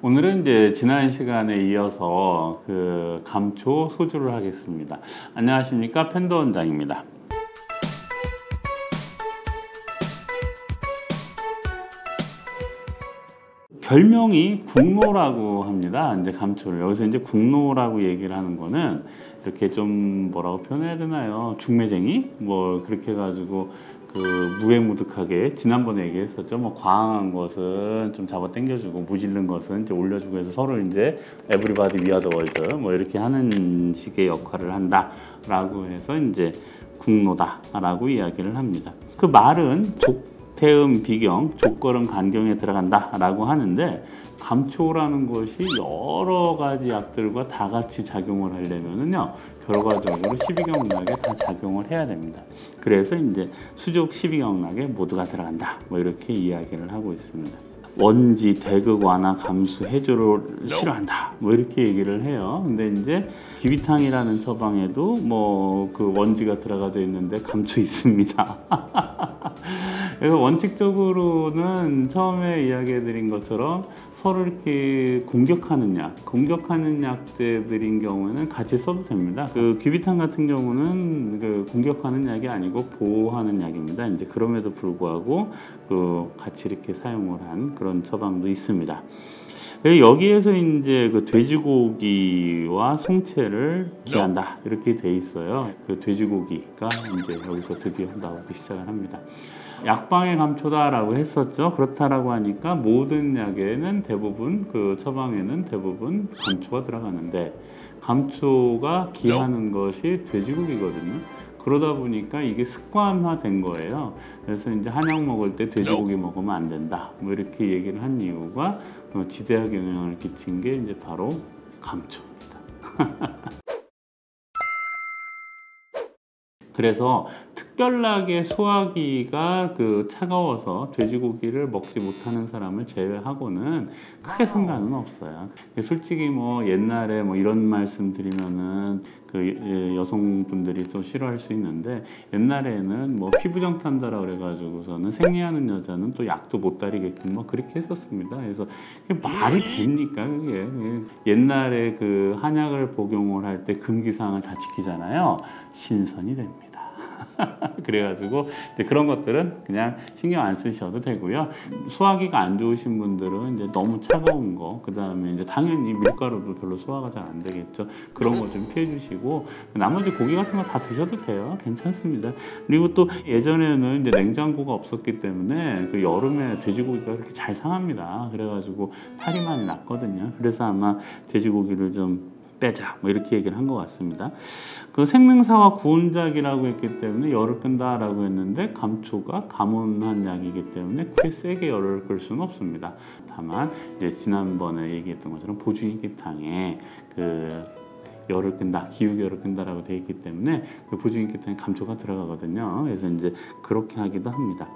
오늘은 이제 지난 시간에 이어서 그 감초 소주를 하겠습니다. 안녕하십니까, 펜더 원장입니다. 별명이 국노라고 합니다. 이제 감초를 여기서 이제 국노라고 얘기를 하는 거는 이렇게 좀 뭐라고 표현해야 되나요? 중매쟁이 뭐 그렇게 해가지고 그 무해무득하게 지난번에 얘기했었죠. 뭐 과항한 것은 좀 잡아 당겨주고 무질른 것은 이제 올려주고 해서 서로 이제 에브리바디 위아 더 월드 뭐 이렇게 하는 식의 역할을 한다라고 해서 이제 국노다라고 이야기를 합니다. 그 말은 태음, 비경, 족걸음, 간경에 들어간다라고 하는데 감초라는 것이 여러 가지 약들과 다 같이 작용을 하려면은요 결과적으로 12경락에 다 작용을 해야 됩니다. 그래서 이제 수족 12경락에 모두가 들어간다 뭐 이렇게 이야기를 하고 있습니다. 원지, 대극, 완화, 감수, 해조를 싫어한다 뭐 이렇게 얘기를 해요. 근데 이제 귀비탕이라는 처방에도 뭐 그 원지가 들어가져 있는데 감초 있습니다. 그래서 원칙적으로는 처음에 이야기해 드린 것처럼 서로 이렇게 공격하는 약제들인 경우에는 같이 써도 됩니다. 그 귀비탕 같은 경우는 그 공격하는 약이 아니고 보호하는 약입니다. 이제 그럼에도 불구하고 그 같이 이렇게 사용을 한 그런 처방도 있습니다. 여기에서 이제 그 돼지고기와 송채를 기한다 이렇게 돼 있어요. 그 돼지고기가 이제 여기서 드디어 나오기 시작을 합니다. 약방의 감초다라고 했었죠. 그렇다라고 하니까 모든 약에는 대부분 그 처방에는 대부분 감초가 들어가는데 감초가 기하는 것이 돼지고기거든요. 그러다 보니까 이게 습관화된 거예요. 그래서 이제 한약 먹을 때 돼지고기 먹으면 안 된다. 뭐 이렇게 얘기를 한 이유가 지대하게 영향을 끼친 게 이제 바로 감초입니다. 그래서 특별하게 소화기가 그 차가워서 돼지고기를 먹지 못하는 사람을 제외하고는 크게 상관은 없어요. 솔직히 뭐 옛날에 뭐 이런 말씀 드리면은 그 여성분들이 좀 싫어할 수 있는데 옛날에는 뭐 피부정 탄다라 그래가지고서는 생리하는 여자는 또 약도 못 다리게끔 뭐 그렇게 했었습니다. 그래서 말이 됩니까 그게? 옛날에 그 한약을 복용을 할 때 금기사항을 다 지키잖아요. 신선이 됩니다. 그래가지고 이제 그런 것들은 그냥 신경 안 쓰셔도 되고요. 소화기가 안 좋으신 분들은 이제 너무 차가운 거, 그 다음에 이제 당연히 밀가루도 별로 소화가 잘 안 되겠죠. 그런 거 좀 피해 주시고 나머지 고기 같은 거 다 드셔도 돼요. 괜찮습니다. 그리고 또 예전에는 이제 냉장고가 없었기 때문에 그 여름에 돼지고기가 그렇게 잘 상합니다. 그래가지고 탈이 많이 났거든요. 그래서 아마 돼지고기를 좀 빼자 뭐 이렇게 얘기를 한 것 같습니다. 그 생능사와 구운작이라고 했기 때문에 열을 끈다라고 했는데 감초가 가문한 약이기 때문에 크게 세게 열을 끌 수는 없습니다. 다만 이제 지난번에 얘기했던 것처럼 보중익기탕에 그 열을 끈다, 기울열을 끈다라고 되어 있기 때문에 그 보중익기탕에 감초가 들어가거든요. 그래서 이제 그렇게 하기도 합니다.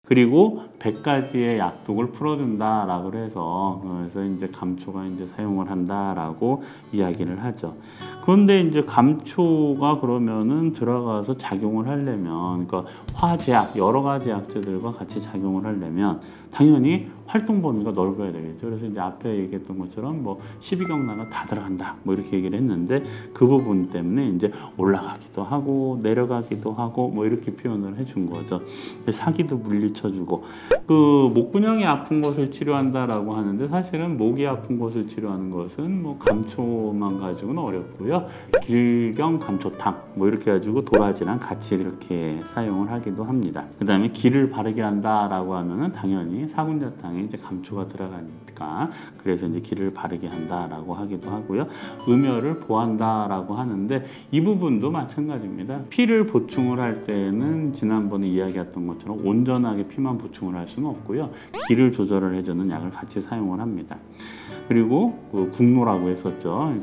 그리고 100가지의 약독을 풀어준다라고 해서 그래서 이제 감초가 이제 사용을 한다라고 이야기를 하죠. 그런데 이제 감초가 그러면은 들어가서 작용을 하려면 그러니까 화제약 여러 가지 약재들과 같이 작용을 하려면 당연히 활동 범위가 넓어야 되겠죠. 그래서 이제 앞에 얘기했던 것처럼 뭐 12경락은 다 들어간다 뭐 이렇게 얘기를 했는데 그 부분 때문에 이제 올라가기도 하고 내려가기도 하고 뭐 이렇게 표현을 해준 거죠. 사기도 물리쳐주고 그 목근형이 아픈 것을 치료한다라고 하는데 사실은 목이 아픈 것을 치료하는 것은 뭐 감초만 가지고는 어렵고요. 길경 감초탕 뭐 이렇게 가지고 도라지랑 같이 이렇게 사용을 하기도 합니다. 그 다음에 기를 바르게 한다라고 하면은 당연히 사군자탕에 이제 감초가 들어가니까 그래서 이제 기를 바르게 한다라고 하기도 하고요. 음혈을 보한다라고 하는데 이 부분도 마찬가지입니다. 피를 보충을 할 때는 지난번에 이야기했던 것처럼 온전하게 피만 보충을 할 수는 없고요. 기를 조절을 해주는 약을 같이 사용을 합니다. 그리고 그 국노라고 했었죠.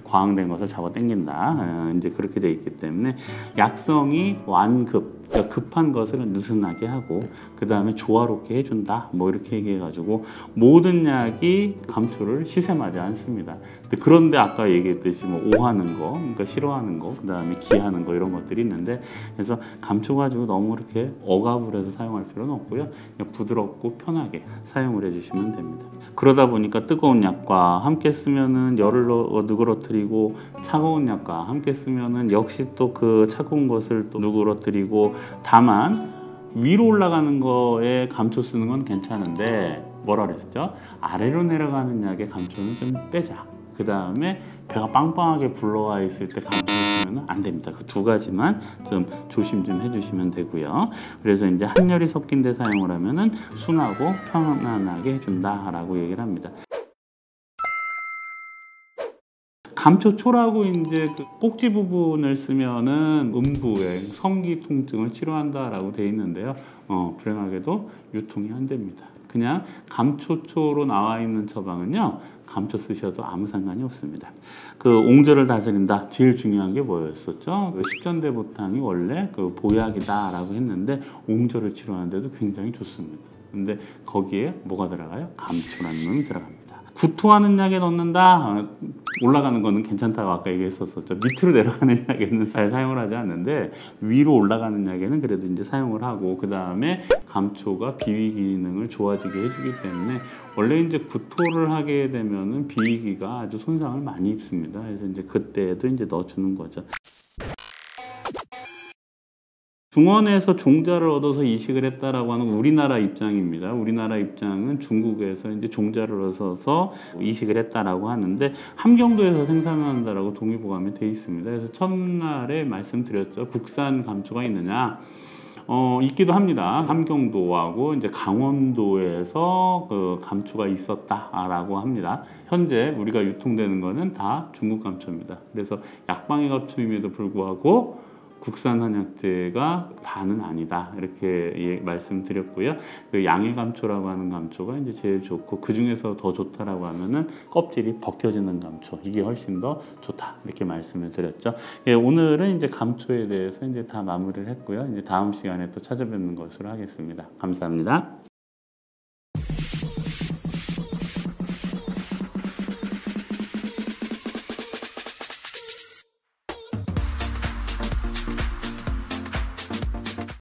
과항된 것을 잡아 당긴다. 이제 그렇게 돼 있기 때문에 약성이 완급 그러니까 급한 것을 느슨하게 하고 그 다음에 조화롭게 해준다. 뭐 이렇게 얘기해가지고 모든 약이 감초를 시샘하지 않습니다. 그런데 아까 얘기했듯이 뭐 오하는 거, 그러니까 싫어하는 거, 그 다음에 기하는 거 이런 것들이 있는데 그래서 감초 가지고 너무 이렇게 억압을 해서 사용할 필요는 없고요. 그냥 부드럽고 편하게 사용을 해주시면 됩니다. 그러다 보니까 뜨거운 약과 함께 쓰면은 열을 누그러뜨리고 차가운 약과 함께 쓰면은 역시 또 그 차가운 것을 또 누그러뜨리고 다만 위로 올라가는 거에 감초 쓰는 건 괜찮은데 뭐라 그랬죠? 아래로 내려가는 약에 감초는 좀 빼자. 그 다음에 배가 빵빵하게 불러와 있을 때 감초 쓰면 안 됩니다. 그 두 가지만 좀 조심 좀 해주시면 되고요. 그래서 이제 한열이 섞인 데 사용을 하면은 순하고 편안하게 해준다라고 얘기를 합니다. 감초초라고 이제 그 꼭지 부분을 쓰면은 음부에 성기 통증을 치료한다라고 되어 있는데요. 불행하게도 유통이 안 됩니다. 그냥 감초초로 나와 있는 처방은요, 감초 쓰셔도 아무 상관이 없습니다. 그 옹졸을 다스린다. 제일 중요한 게 뭐였었죠? 십전대보탕이 원래 그 보약이다라고 했는데 옹졸을 치료하는데도 굉장히 좋습니다. 근데 거기에 뭐가 들어가요? 감초라는 놈이 들어갑니다. 구토하는 약에 넣는다? 올라가는 거는 괜찮다고 아까 얘기했었죠. 밑으로 내려가는 약에는 잘 사용을 하지 않는데 위로 올라가는 약에는 그래도 이제 사용을 하고 그 다음에 감초가 비위 기능을 좋아지게 해주기 때문에 원래 이제 구토를 하게 되면은 비위기가 아주 손상을 많이 입습니다. 그래서 이제 그때도 이제 넣어주는 거죠. 중원에서 종자를 얻어서 이식을 했다라고 하는 우리나라 입장입니다. 우리나라 입장은 중국에서 이제 종자를 얻어서 이식을 했다라고 하는데 함경도에서 생산한다라고 동의보감에 돼 있습니다. 그래서 첫날에 말씀드렸죠. 국산 감초가 있느냐? 있기도 합니다. 함경도하고 이제 강원도에서 그 감초가 있었다라고 합니다. 현재 우리가 유통되는 거는 다 중국 감초입니다. 그래서 약방의 감초임에도 불구하고 국산 한약재가 다는 아니다 이렇게 말씀드렸고요. 그 양의 감초라고 하는 감초가 이제 제일 좋고 그 중에서 더 좋다라고 하면은 껍질이 벗겨지는 감초 이게 훨씬 더 좋다 이렇게 말씀을 드렸죠. 예, 오늘은 이제 감초에 대해서 이제 다 마무리를 했고요. 이제 다음 시간에 또 찾아뵙는 것으로 하겠습니다. 감사합니다.